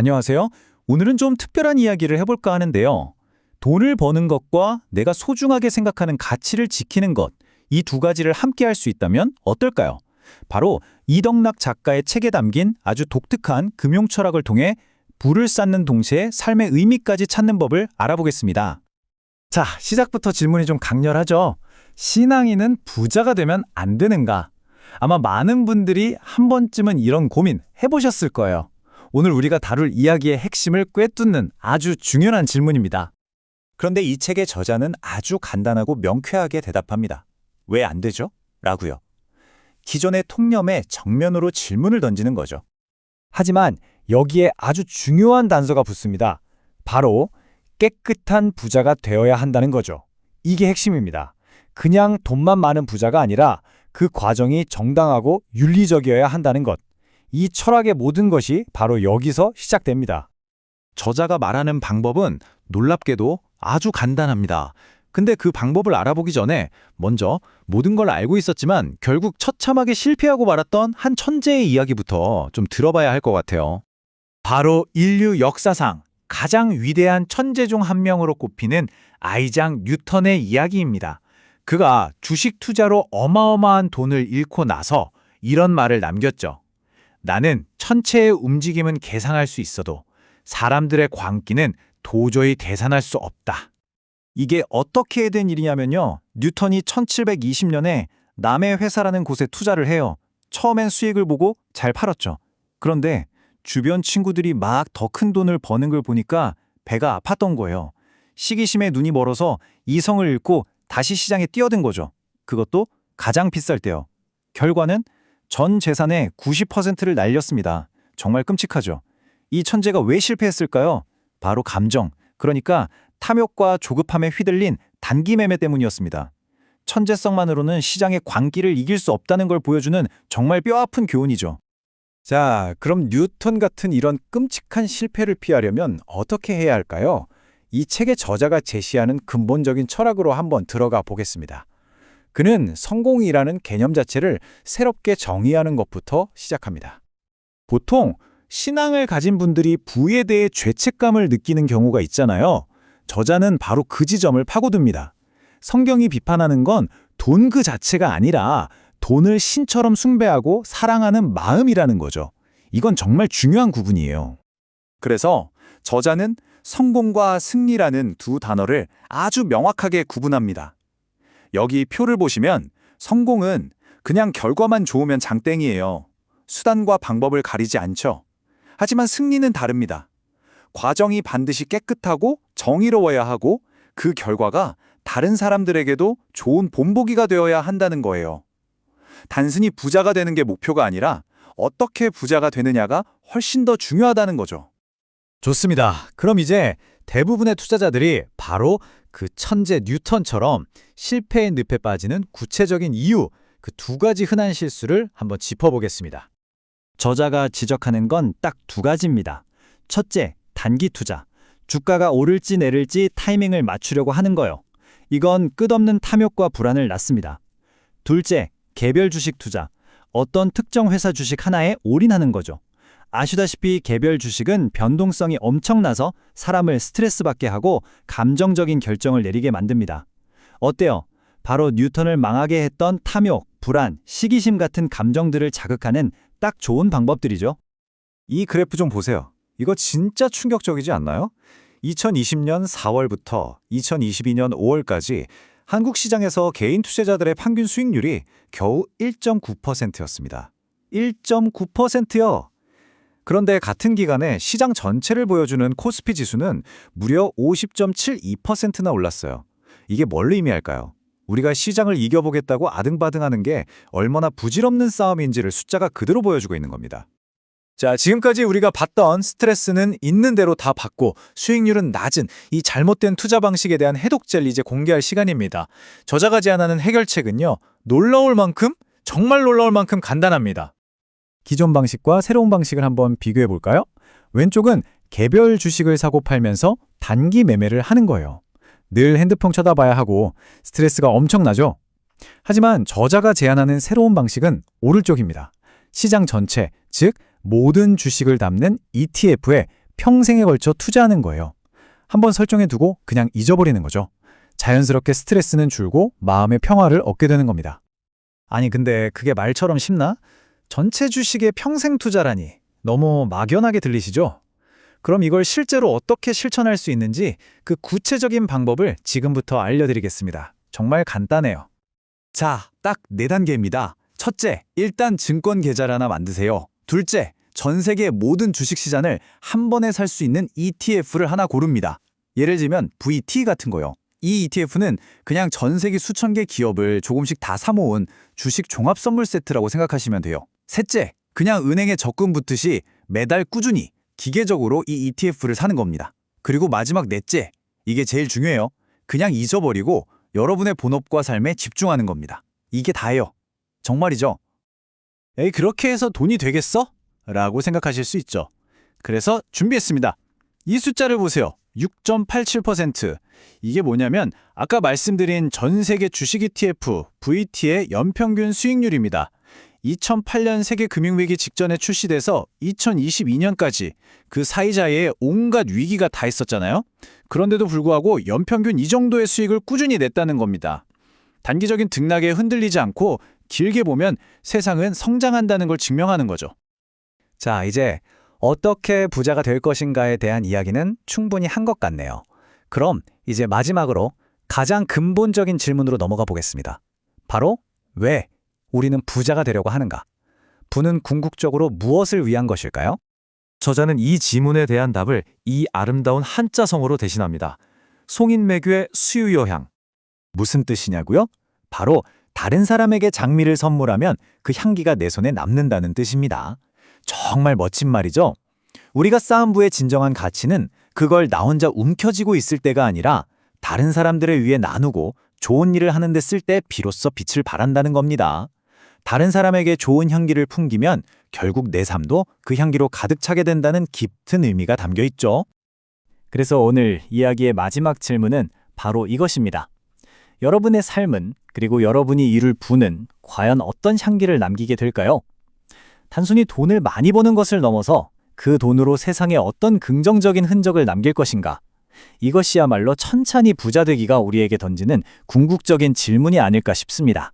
안녕하세요. 오늘은 좀 특별한 이야기를 해볼까 하는데요. 돈을 버는 것과 내가 소중하게 생각하는 가치를 지키는 것, 이 두 가지를 함께 할 수 있다면 어떨까요? 바로 이덕락 작가의 책에 담긴 아주 독특한 금융 철학을 통해 부를 쌓는 동시에 삶의 의미까지 찾는 법을 알아보겠습니다. 자, 시작부터 질문이 좀 강렬하죠? 신앙인은 부자가 되면 안 되는가? 아마 많은 분들이 한 번쯤은 이런 고민 해보셨을 거예요. 오늘 우리가 다룰 이야기의 핵심을 꿰뚫는 아주 중요한 질문입니다. 그런데 이 책의 저자는 아주 간단하고 명쾌하게 대답합니다. 왜 안 되죠? 라고요. 기존의 통념에 정면으로 질문을 던지는 거죠. 하지만 여기에 아주 중요한 단서가 붙습니다. 바로 깨끗한 부자가 되어야 한다는 거죠. 이게 핵심입니다. 그냥 돈만 많은 부자가 아니라 그 과정이 정당하고 윤리적이어야 한다는 것. 이 철학의 모든 것이 바로 여기서 시작됩니다. 저자가 말하는 방법은 놀랍게도 아주 간단합니다. 근데 그 방법을 알아보기 전에 먼저 모든 걸 알고 있었지만 결국 처참하게 실패하고 말았던 한 천재의 이야기부터 좀 들어봐야 할 것 같아요. 바로 인류 역사상 가장 위대한 천재 중 한 명으로 꼽히는 아이작 뉴턴의 이야기입니다. 그가 주식 투자로 어마어마한 돈을 잃고 나서 이런 말을 남겼죠. 나는 천체의 움직임은 계산할 수 있어도 사람들의 광기는 도저히 계산할 수 없다. 이게 어떻게 된 일이냐면요. 뉴턴이 1720년에 남의 회사라는 곳에 투자를 해요. 처음엔 수익을 보고 잘 팔았죠. 그런데 주변 친구들이 막 더 큰 돈을 버는 걸 보니까 배가 아팠던 거예요. 시기심에 눈이 멀어서 이성을 잃고 다시 시장에 뛰어든 거죠. 그것도 가장 비쌀 때요. 결과는 전 재산의 90%를 날렸습니다. 정말 끔찍하죠. 이 천재가 왜 실패했을까요? 바로 감정, 그러니까 탐욕과 조급함에 휘둘린 단기 매매 때문이었습니다. 천재성만으로는 시장의 광기를 이길 수 없다는 걸 보여주는 정말 뼈아픈 교훈이죠. 자, 그럼 뉴턴 같은 이런 끔찍한 실패를 피하려면 어떻게 해야 할까요? 이 책의 저자가 제시하는 근본적인 철학으로 한번 들어가 보겠습니다. 그는 성공이라는 개념 자체를 새롭게 정의하는 것부터 시작합니다. 보통 신앙을 가진 분들이 부에 대해 죄책감을 느끼는 경우가 있잖아요. 저자는 바로 그 지점을 파고듭니다. 성경이 비판하는 건 돈 그 자체가 아니라 돈을 신처럼 숭배하고 사랑하는 마음이라는 거죠. 이건 정말 중요한 구분이에요. 그래서 저자는 성공과 승리라는 두 단어를 아주 명확하게 구분합니다. 여기 표를 보시면 성공은 그냥 결과만 좋으면 장땡이에요. 수단과 방법을 가리지 않죠. 하지만 승리는 다릅니다. 과정이 반드시 깨끗하고 정의로워야 하고 그 결과가 다른 사람들에게도 좋은 본보기가 되어야 한다는 거예요. 단순히 부자가 되는 게 목표가 아니라 어떻게 부자가 되느냐가 훨씬 더 중요하다는 거죠. 좋습니다. 그럼 이제 대부분의 투자자들이 바로 그 천재 뉴턴처럼 실패의 늪에 빠지는 구체적인 이유, 그 두 가지 흔한 실수를 한번 짚어보겠습니다. 저자가 지적하는 건 딱 두 가지입니다. 첫째, 단기 투자. 주가가 오를지 내릴지 타이밍을 맞추려고 하는 거요. 이건 끝없는 탐욕과 불안을 낳습니다. 둘째, 개별 주식 투자. 어떤 특정 회사 주식 하나에 올인하는 거죠. 아시다시피 개별 주식은 변동성이 엄청나서 사람을 스트레스 받게 하고 감정적인 결정을 내리게 만듭니다. 어때요? 바로 뉴턴을 망하게 했던 탐욕, 불안, 시기심 같은 감정들을 자극하는 딱 좋은 방법들이죠. 이 그래프 좀 보세요. 이거 진짜 충격적이지 않나요? 2020년 4월부터 2022년 5월까지 한국 시장에서 개인 투자자들의 평균 수익률이 겨우 1.9%였습니다. 1.9%요! 그런데 같은 기간에 시장 전체를 보여주는 코스피 지수는 무려 50.72%나 올랐어요. 이게 뭘 의미할까요? 우리가 시장을 이겨보겠다고 아등바등하는 게 얼마나 부질없는 싸움인지를 숫자가 그대로 보여주고 있는 겁니다. 자, 지금까지 우리가 봤던 스트레스는 있는 대로 다 받고 수익률은 낮은 이 잘못된 투자 방식에 대한 해독제를 이제 공개할 시간입니다. 저자가 제안하는 해결책은요, 놀라울 만큼, 정말 놀라울 만큼 간단합니다. 기존 방식과 새로운 방식을 한번 비교해 볼까요? 왼쪽은 개별 주식을 사고 팔면서 단기 매매를 하는 거예요. 늘 핸드폰 쳐다봐야 하고 스트레스가 엄청나죠? 하지만 저자가 제안하는 새로운 방식은 오른쪽입니다. 시장 전체, 즉 모든 주식을 담는 ETF에 평생에 걸쳐 투자하는 거예요. 한번 설정해두고 그냥 잊어버리는 거죠. 자연스럽게 스트레스는 줄고 마음의 평화를 얻게 되는 겁니다. 아니 근데 그게 말처럼 쉽나? 전체 주식에 평생 투자라니 너무 막연하게 들리시죠? 그럼 이걸 실제로 어떻게 실천할 수 있는지 그 구체적인 방법을 지금부터 알려드리겠습니다. 정말 간단해요. 자, 딱 4단계입니다. 첫째, 일단 증권 계좌를 하나 만드세요. 둘째, 전 세계 모든 주식시장을 한 번에 살 수 있는 ETF를 하나 고릅니다. 예를 들면 VT 같은 거요. 이 ETF는 그냥 전 세계 수천 개 기업을 조금씩 다 사모은 주식 종합 선물 세트라고 생각하시면 돼요. 셋째, 그냥 은행에 적금 붙듯이 매달 꾸준히 기계적으로 이 ETF를 사는 겁니다. 그리고 마지막 넷째, 이게 제일 중요해요. 그냥 잊어버리고 여러분의 본업과 삶에 집중하는 겁니다. 이게 다예요. 정말이죠? 에이, 그렇게 해서 돈이 되겠어? 라고 생각하실 수 있죠. 그래서 준비했습니다. 이 숫자를 보세요. 6.87%. 이게 뭐냐면 아까 말씀드린 전 세계 주식 ETF, VT의 연평균 수익률입니다. 2008년 세계 금융위기 직전에 출시돼서 2022년까지 그 사이사이에 온갖 위기가 다 있었잖아요. 그런데도 불구하고 연평균 이 정도의 수익을 꾸준히 냈다는 겁니다. 단기적인 등락에 흔들리지 않고 길게 보면 세상은 성장한다는 걸 증명하는 거죠. 자, 이제 어떻게 부자가 될 것인가에 대한 이야기는 충분히 한 것 같네요. 그럼 이제 마지막으로 가장 근본적인 질문으로 넘어가 보겠습니다. 바로 왜 우리는 부자가 되려고 하는가? 부는 궁극적으로 무엇을 위한 것일까요? 저자는 이 지문에 대한 답을 이 아름다운 한자성어로 대신합니다. 송인매교의 수유여향. 무슨 뜻이냐고요? 바로 다른 사람에게 장미를 선물하면 그 향기가 내 손에 남는다는 뜻입니다. 정말 멋진 말이죠? 우리가 쌓은 부의 진정한 가치는 그걸 나 혼자 움켜쥐고 있을 때가 아니라 다른 사람들을 위해 나누고 좋은 일을 하는 데 쓸 때 비로소 빛을 발한다는 겁니다. 다른 사람에게 좋은 향기를 풍기면 결국 내 삶도 그 향기로 가득 차게 된다는 깊은 의미가 담겨 있죠. 그래서 오늘 이야기의 마지막 질문은 바로 이것입니다. 여러분의 삶은 그리고 여러분이 이룰 부는 과연 어떤 향기를 남기게 될까요? 단순히 돈을 많이 버는 것을 넘어서 그 돈으로 세상에 어떤 긍정적인 흔적을 남길 것인가? 이것이야말로 천천히 부자 되기가 우리에게 던지는 궁극적인 질문이 아닐까 싶습니다.